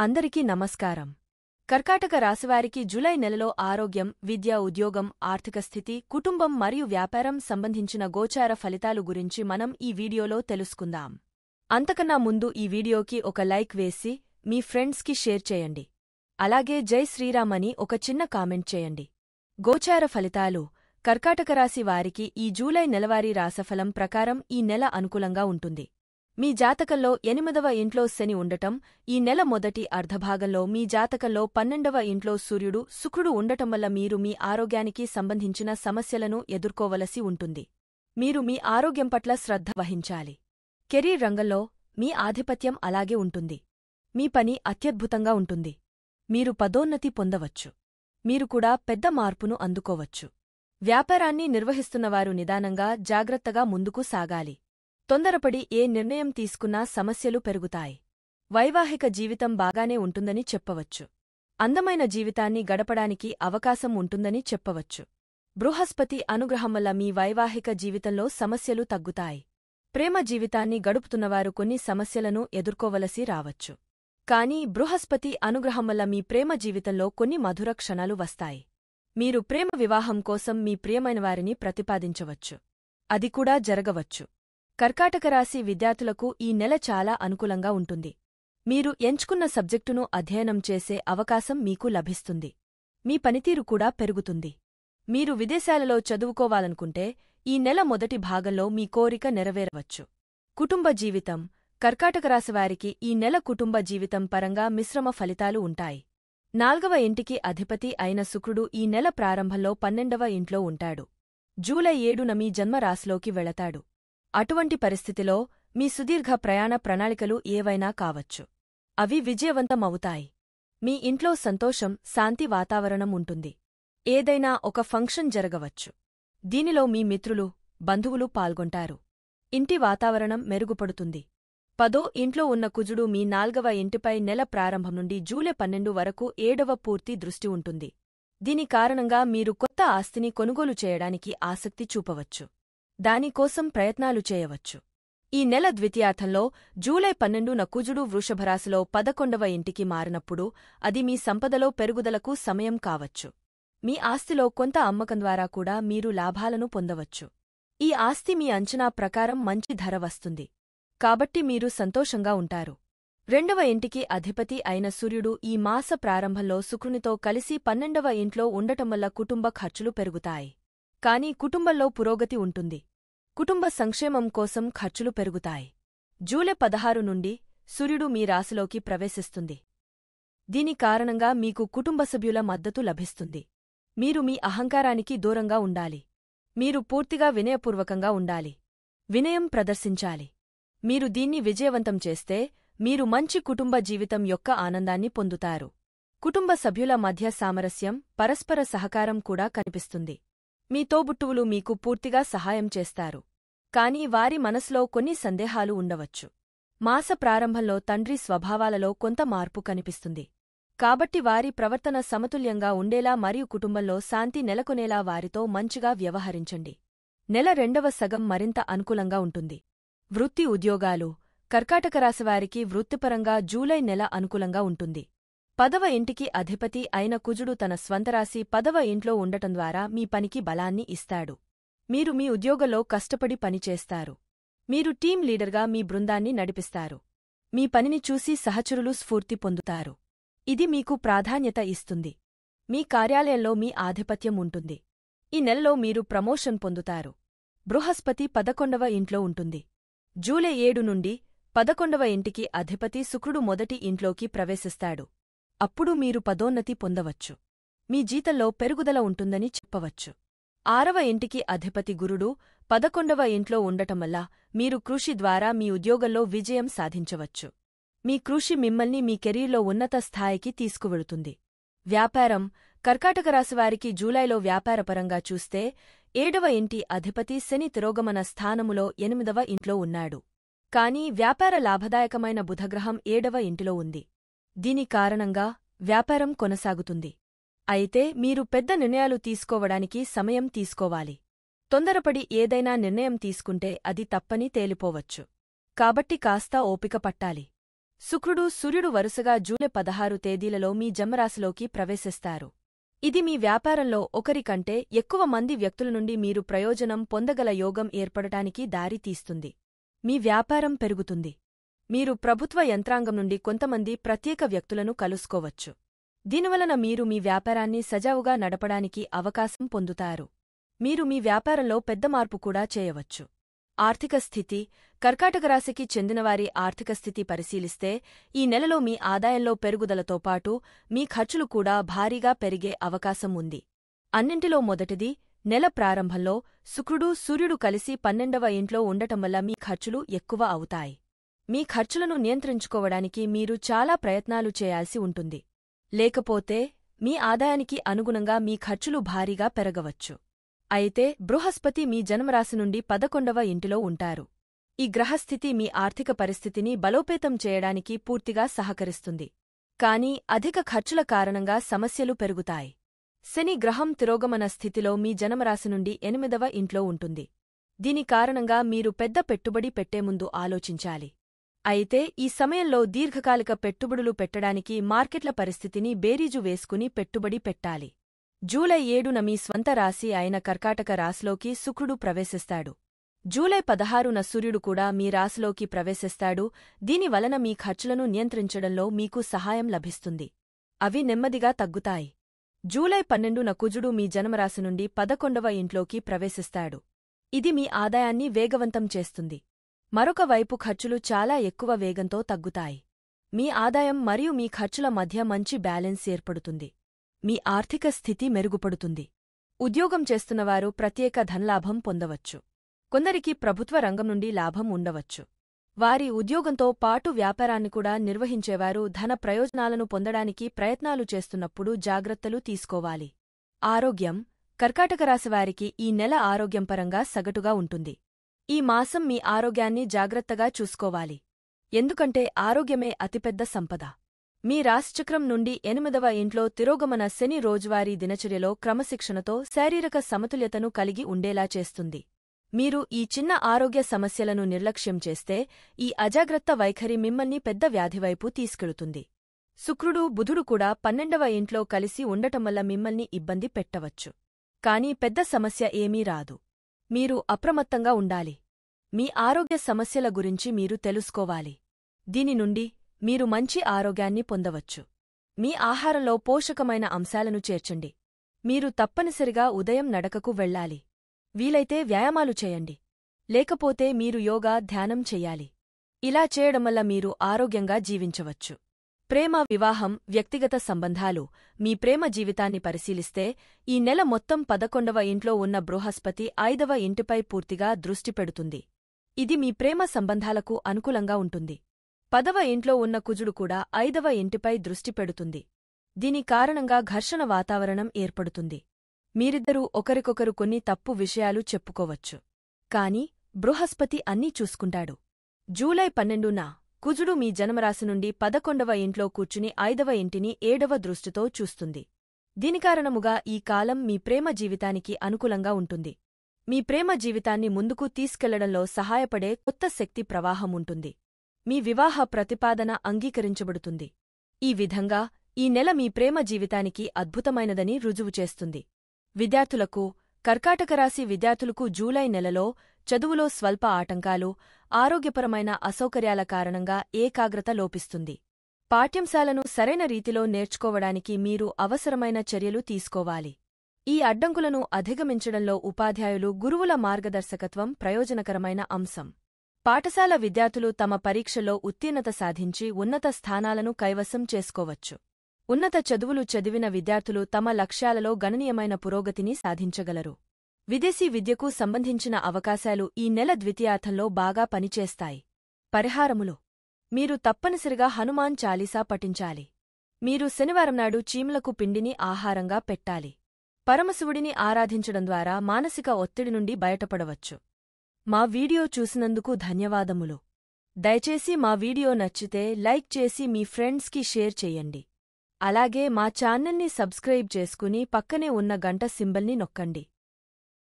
అందరికీ నమస్కారం. కర్కాటక రాశివారికి జూలై నెలలో ఆరోగ్యం, విద్య, ఉద్యోగం, ఆర్థిక స్థితి, కుటుంబం మరియు వ్యాపారం సంబంధించిన గోచార ఫలితాలు గురించి మనం ఈ వీడియోలో తెలుసుకుందాం. అంతకన్నా ముందు ఈ వీడియోకి ఒక లైక్ వేసి మీ ఫ్రెండ్స్కి షేర్ చేయండి. అలాగే జై శ్రీరామ్ అని ఒక చిన్న కామెంట్ చేయండి. గోచార ఫలితాలు: కర్కాటక రాశి వారికి ఈ జూలై నెలవారీ రాశిఫలం ప్రకారం ఈ నెల అనుకూలంగా ఉంటుంది. మీ జాతకంలో 8వ ఇంట్లో శని ఉండటం, ఈ నెల మొదటి అర్ధభాగంలో మీ జాతకంలో 12వ ఇంట్లో సూర్యుడు, శుక్రుడు ఉండటం వల్ల మీరు మీ ఆరోగ్యానికి సంబంధించిన సమస్యలను ఎదుర్కోవలసి ఉంటుంది. మీరు మీ ఆరోగ్యం పట్ల శ్రద్ధ వహించాలి. కెరీర్ రంగంలో మీ ఆధిపత్యం అలాగే ఉంటుంది. మీ పని అత్యద్భుతంగా ఉంటుంది. మీరు పదోన్నతి పొందవచ్చు. మీరు కూడా పెద్ద మార్పును అందుకోవచ్చు. వ్యాపారాన్ని నిర్వహిస్తున్నవారు నిదానంగా, జాగ్రత్తగా ముందుకు సాగాలి. తొందరపడి ఏ నిర్ణయం తీసుకున్నా సమస్యలు పెరుగుతాయి. వైవాహిక జీవితం బాగానే ఉంటుందని చెప్పవచ్చు. అందమైన జీవితాన్ని గడపడానికి అవకాశం ఉంటుందని చెప్పవచ్చు. బృహస్పతి అనుగ్రహం వల్ల మీ వైవాహిక జీవితంలో సమస్యలు తగ్గుతాయి. ప్రేమ జీవితాన్ని గడుపుతున్నవారు కొన్ని సమస్యలను ఎదుర్కోవలసి రావచ్చు. కానీ బృహస్పతి అనుగ్రహం వల్ల మీ ప్రేమ జీవితంలో కొన్ని మధుర క్షణాలు వస్తాయి. మీరు ప్రేమ వివాహం కోసం మీ ప్రియమైనవారిని ప్రతిపాదించవచ్చు. అది కూడా జరగవచ్చు. కర్కాటక రాశి విద్యార్థులకు ఈ నెల చాలా అనుకూలంగా ఉంటుంది. మీరు ఎంచుకున్న సబ్జెక్టును అధ్యయనం చేసే అవకాశం మీకు లభిస్తుంది. మీ పనితీరు కూడా పెరుగుతుంది. మీరు విదేశాలలో చదువుకోవాలనుకుంటే ఈ నెల మొదటి భాగంలో మీ కోరిక నెరవేరవచ్చు. కుటుంబ జీవితం: కర్కాటక రాశివారికి ఈ నెల కుటుంబ జీవితం పరంగా మిశ్రమ ఫలితాలు ఉంటాయి. 4వ ఇంటికి అధిపతి అయిన శుక్రుడు ఈ నెల ప్రారంభంలో 12వ ఇంట్లో ఉంటాడు. జూలై 7న మీ జన్మరాశిలోకి వెళతాడు. అటువంటి పరిస్థితిలో మీ సుదీర్ఘ ప్రయాణ ప్రణాళికలు ఏవైనా కావచ్చు. అవి విజయవంతమవుతాయి. మీ ఇంట్లో సంతోషం, శాంతి వాతావరణం ఉంటుంది. ఏదైనా ఒక ఫంక్షన్ జరగవచ్చు. దీనిలో మీ మిత్రులు, బంధువులు పాల్గొంటారు. ఇంటి వాతావరణం మెరుగుపడుతుంది. 10వ ఇంట్లో ఉన్న కుజుడు మీ 4వ ఇంటిపై నెల ప్రారంభం నుండి జూలై 12 వరకు 7వ పూర్తి దృష్టి ఉంటుంది. దీని కారణంగా మీరు కొత్త ఆస్తిని కొనుగోలు చేయడానికి ఆసక్తి చూపవచ్చు. దానికోసం ప్రయత్నాలు చేయవచ్చు. ఈ నెల ద్వితీయార్థంలో జూలై 12న కుజుడు వృషభరాశిలో 11వ ఇంటికి మారినప్పుడు అది మీ సంపదలో పెరుగుదలకు సమయం కావచ్చు. మీ ఆస్తిలో కొంత అమ్మకం ద్వారా కూడా మీరు లాభాలను పొందవచ్చు. ఈ ఆస్తి మీ అంచనా ప్రకారం మంచి ధర వస్తుంది. కాబట్టి మీరు సంతోషంగా ఉంటారు. 2వ ఇంటికి అధిపతి అయిన సూర్యుడు ఈ మాస ప్రారంభంలో శుక్రునితో కలిసి 12వ ఇంట్లో ఉండటం వల్ల కుటుంబ ఖర్చులు పెరుగుతాయి. కానీ కుటుంబంలో పురోగతి ఉంటుంది. కుటుంబ సంక్షేమం కోసం ఖర్చులు పెరుగుతాయి. జూలై 16 నుండి సూర్యుడు మీ రాశిలోకి ప్రవేశిస్తుంది. దీని కారణంగా మీకు కుటుంబ సభ్యుల మద్దతు లభిస్తుంది. మీరు మీ అహంకారానికి దూరంగా ఉండాలి. మీరు పూర్తిగా వినయపూర్వకంగా ఉండాలి. వినయం ప్రదర్శించాలి. మీరు దీన్ని విజయవంతం చేస్తే మీరు మంచి కుటుంబ జీవితం యొక్క ఆనందాన్ని పొందుతారు. కుటుంబ సభ్యుల మధ్య సామరస్యం, పరస్పర సహకారం కూడా కనిపిస్తుంది. మీ తోబుట్టువులు మీకు పూర్తిగా సహాయం చేస్తారు. కానీ వారి మనసులో కొన్ని సందేహాలు ఉండవచ్చు. మాస ప్రారంభంలో తండ్రి స్వభావాలలో కొంత మార్పు కనిపిస్తుంది. కాబట్టి వారి ప్రవర్తన సమతుల్యంగా ఉండేలా మరియు కుటుంబంలో శాంతి నెలకొనేలా వారితో మంచిగా వ్యవహరించండి. నెల రెండవ సగం మరింత అనుకూలంగా ఉంటుంది. వృత్తి, ఉద్యోగాలు: కర్కాటక రాశివారికి వృత్తిపరంగా జూలై నెల అనుకూలంగా ఉంటుంది. 10వ ఇంటికి అధిపతి అయిన కుజుడు తన స్వంతరాశి 10వ ఇంట్లో ఉండటం ద్వారా మీ పనికి బలాన్ని ఇస్తాడు. మీరు మీ ఉద్యోగంలో కష్టపడి పనిచేస్తారు. మీరు టీం లీడర్గా మీ బృందాన్ని నడిపిస్తారు. మీ పనిని చూసి సహచరులు స్ఫూర్తి పొందుతారు. ఇది మీకు ప్రాధాన్యత ఇస్తుంది. మీ కార్యాలయంలో మీ ఆధిపత్యం ఉంటుంది. ఈ నెలలో మీరు ప్రమోషన్ పొందుతారు. బృహస్పతి 11వ ఇంట్లో ఉంటుంది. జూలై 7 నుండి 11వ ఇంటికి అధిపతి శుక్రుడు మొదటి ఇంట్లోకి ప్రవేశిస్తాడు. అప్పుడు మీరు పదోన్నతి పొందవచ్చు. మీ జీతంలో పెరుగుదల ఉంటుందని చెప్పవచ్చు. 6వ ఇంటికి అధిపతి గురుడు 11వ ఇంట్లో ఉండటం వల్ల మీరు కృషి ద్వారా మీ ఉద్యోగంలో విజయం సాధించవచ్చు. మీ కృషి మిమ్మల్ని మీ కెరీర్లో ఉన్నత స్థాయికి తీసుకువెళుతుంది. వ్యాపారం: కర్కాటక రాశివారికి జూలైలో వ్యాపారపరంగా చూస్తే 7వ ఇంటి అధిపతి శని తిరోగమన స్థానములో 8వ ఇంట్లో ఉన్నాడు. కానీ వ్యాపార లాభదాయకమైన బుధగ్రహం 7వ ఇంటిలో ఉంది. దీని కారణంగా వ్యాపారం కొనసాగుతుంది. అయితే మీరు పెద్ద నిర్ణయాలు తీసుకోవడానికి సమయం తీసుకోవాలి. తొందరపడి ఏదైనా నిర్ణయం తీసుకుంటే అది తప్పని తేలిపోవచ్చు. కాబట్టి కాస్త ఓపిక పట్టాలి. శుక్రుడు సూర్యుడు వరుసగా జూలై 16 తేదీలలో మీ జన్మరాశిలోకి ప్రవేశిస్తారు. ఇది మీ వ్యాపారంలో ఒకరికంటే ఎక్కువ మంది వ్యక్తుల నుండి మీరు ప్రయోజనం పొందగల యోగం ఏర్పడటానికి దారి తీస్తుంది. మీ వ్యాపారం పెరుగుతుంది. మీరు ప్రభుత్వ యంత్రాంగం నుండి కొంతమంది ప్రత్యేక వ్యక్తులను కలుసుకోవచ్చు. దీనివలన మీరు మీ వ్యాపారాన్ని సజావుగా నడపడానికి అవకాశం పొందుతారు. మీరు మీ వ్యాపారంలో పెద్ద మార్పు కూడా చేయవచ్చు. ఆర్థిక స్థితి. కర్కాటక రాశికి చెందినవారి ఆర్థిక స్థితి పరిశీలిస్తే ఈ నెలలో మీ ఆదాయంలో పెరుగుదలతో పాటు మీ ఖర్చులు కూడా భారీగా పెరిగే అవకాశం ఉంది. అన్నింటిలో మొదటిది, నెల ప్రారంభంలో శుక్రుడు సూర్యుడు కలిసి 12వ ఇంట్లో ఉండటం వల్ల మీ ఖర్చులు ఎక్కువ అవుతాయి. మీ ఖర్చులను నియంత్రించుకోవడానికి మీరు చాలా ప్రయత్నాలు చేయాల్సి ఉంటుంది. లేకపోతే మీ ఆదాయానికి అనుగుణంగా మీ ఖర్చులు భారీగా పెరగవచ్చు. అయితే బృహస్పతి మీ జన్మరాశి నుండి 11వ ఇంటిలో ఉంటారు. ఈ గ్రహస్థితి మీ ఆర్థిక పరిస్థితిని బలోపేతం చేయడానికి పూర్తిగా సహకరిస్తుంది. కానీ అధిక ఖర్చుల కారణంగా సమస్యలు పెరుగుతాయి. శని గ్రహం తిరోగమన స్థితిలో మీ జన్మరాశి నుండి 8వ ఇంట్లో ఉంటుంది. దీని కారణంగా మీరు పెద్ద పెట్టుబడి పెట్టే ముందు ఆలోచించాలి. అయితే ఈ సమయంలో దీర్ఘకాలిక పెట్టుబడులు పెట్టడానికి మార్కెట్ల పరిస్థితిని బేరీజు వేసుకుని పెట్టుబడి పెట్టాలి. జూలై 7న మీ స్వంత రాశి అయిన కర్కాటక రాశిలోకి శుక్రుడు ప్రవేశిస్తాడు. జూలై 16న సూర్యుడు కూడా మీ రాశిలోకి ప్రవేశిస్తాడు. దీనివలన మీ ఖర్చులను నియంత్రించడంలో మీకు సహాయం లభిస్తుంది. అవి నెమ్మదిగా తగ్గుతాయి. జూలై 12న కుజుడు మీ జన్మరాశి నుండి 11వ ఇంట్లోకి ప్రవేశిస్తాడు. ఇది మీ ఆదాయాన్ని వేగవంతం చేస్తుంది. మరొక వైపు ఖర్చులు చాలా ఎక్కువ వేగంతో తగ్గుతాయి. మీ ఆదాయం మరియు మీ ఖర్చుల మధ్య మంచి బ్యాలెన్స్ ఏర్పడుతుంది. మీ ఆర్థిక స్థితి మెరుగుపడుతుంది. ఉద్యోగం చేస్తున్నవారు ప్రత్యేక ధనలాభం పొందవచ్చు. కొందరికి ప్రభుత్వ రంగం నుండి లాభం ఉండవచ్చు. వారి ఉద్యోగంతో పాటు వ్యాపారాన్ని కూడా నిర్వహించేవారు ధన ప్రయోజనాలను పొందడానికి ప్రయత్నాలు చేస్తున్నప్పుడు జాగ్రత్తలు తీసుకోవాలి. ఆరోగ్యం. కర్కాటక రాశివారికి ఈ నెల ఆరోగ్యంపరంగా సగటుగా ఉంటుంది. ఈ మాసం మీ ఆరోగ్యాన్ని జాగ్రత్తగా చూసుకోవాలి. ఎందుకంటే ఆరోగ్యమే అతిపెద్ద సంపద. మీ రాశిచక్రం నుండి 8వ ఇంట్లో తిరోగమన శని రోజువారీ దినచర్యలో క్రమశిక్షణతో శారీరక సమతుల్యతను కలిగి ఉండేలా చేస్తుంది. మీరు ఈ చిన్న ఆరోగ్య సమస్యలను నిర్లక్ష్యం చేస్తే ఈ అజాగ్రత్త వైఖరి మిమ్మల్ని పెద్ద వ్యాధివైపు తీసుకెళుతుంది. శుక్రుడు బుధుడు కూడా 12వ ఇంట్లో కలిసి ఉండటం వల్ల మిమ్మల్ని ఇబ్బంది పెట్టవచ్చు. కానీ పెద్ద సమస్య ఏమీ రాదు. మీరు అప్రమత్తంగా ఉండాలి. మీ ఆరోగ్య సమస్యల గురించి మీరు తెలుసుకోవాలి. దీని నుండి మీరు మంచి ఆరోగ్యాన్ని పొందవచ్చు. మీ ఆహారంలో పోషకమైన అంశాలను చేర్చండి. మీరు తప్పనిసరిగా ఉదయం నడకకు వెళ్ళాలి. వీలైతే వ్యాయామాలు చేయండి. లేకపోతే మీరు యోగా, ధ్యానం చెయ్యాలి. ఇలా చేయడం వల్ల మీరు ఆరోగ్యంగా జీవించవచ్చు. ప్రేమ, వివాహం, వ్యక్తిగత సంబంధాలు. మీ ప్రేమ జీవితాన్ని పరిశీలిస్తే ఈ నెల మొత్తం 11వ ఇంట్లో ఉన్న బృహస్పతి 5వ ఇంటిపై పూర్తిగా దృష్టి పెడుతుంది. ఇది మీ ప్రేమ సంబంధాలకు అనుకూలంగా ఉంటుంది. 10వ ఇంట్లో ఉన్న కుజుడు కూడా 5వ ఇంటిపై దృష్టి పెడుతుంది. దీని కారణంగా ఘర్షణ వాతావరణం ఏర్పడుతుంది. మీరిద్దరూ ఒకరికొకరు కొన్ని తప్పు విషయాలు చెప్పుకోవచ్చు. కాని బృహస్పతి అన్నీ చూసుకుంటాడు. జూలై 12న కుజుడు మీ జన్మరాశి నుండి 11వ ఇంట్లో కూర్చుని 5వ ఇంటిని 7వ దృష్టితో చూస్తుంది. దీని కారణముగా ఈ కాలం మీ ప్రేమ జీవితానికి అనుకూలంగా ఉంటుంది. మీ ప్రేమ జీవితాన్ని ముందుకు తీసుకెళ్లడంలో సహాయపడే కొత్త శక్తి ప్రవాహం ఉంటుంది. మీ వివాహ ప్రతిపాదన అంగీకరించబడుతుంది. ఈ విధంగా ఈ నెల మీ ప్రేమ జీవితానికి అద్భుతమైనదని రుజువు చేస్తుంది. విద్యార్థులకు. కర్కాటక రాశి విద్యార్థులకు జూలై నెలలో చదువులో స్వల్ప ఆటంకాలు, ఆరోగ్యపరమైన అసౌకర్యాల కారణంగా ఏకాగ్రత లోపిస్తుంది. పాఠ్యాంశాలను సరైన రీతిలో నేర్చుకోవడానికి మీరు అవసరమైన చర్యలు తీసుకోవాలి. ఈ అడ్డంకులను అధిగమించడంలో ఉపాధ్యాయులు, గురువుల మార్గదర్శకత్వం ప్రయోజనకరమైన అంశం. పాఠశాల విద్యార్థులు తమ పరీక్షల్లో ఉత్తీర్ణత సాధించి ఉన్నత స్థానాలను కైవసం చేసుకోవచ్చు. ఉన్నత చదువులు చదివిన విద్యార్థులు తమ లక్ష్యాలలో గణనీయమైన పురోగతిని సాధించగలరు. విదేశీ విద్యకు సంబంధించిన అవకాశాలు ఈ నెల ద్వితీయార్థంలో బాగా పనిచేస్తాయి. పరిహారములు. మీరు తప్పనిసరిగా హనుమాన్ చాలీసా పఠించాలి. మీరు శనివారం నాడు చీమలకు పిండిని ఆహారంగా పెట్టాలి. పరమశివుడిని ఆరాధించడం ద్వారా మానసిక ఒత్తిడి నుండి బయటపడవచ్చు. మా వీడియో చూసినందుకు ధన్యవాదములు. దయచేసి మా వీడియో నచ్చితే లైక్ చేసి మీ ఫ్రెండ్స్కి షేర్ చెయ్యండి. అలాగే మా ఛానల్ని సబ్స్క్రైబ్ చేసుకుని పక్కనే ఉన్న గంట సింబల్ని నొక్కండి.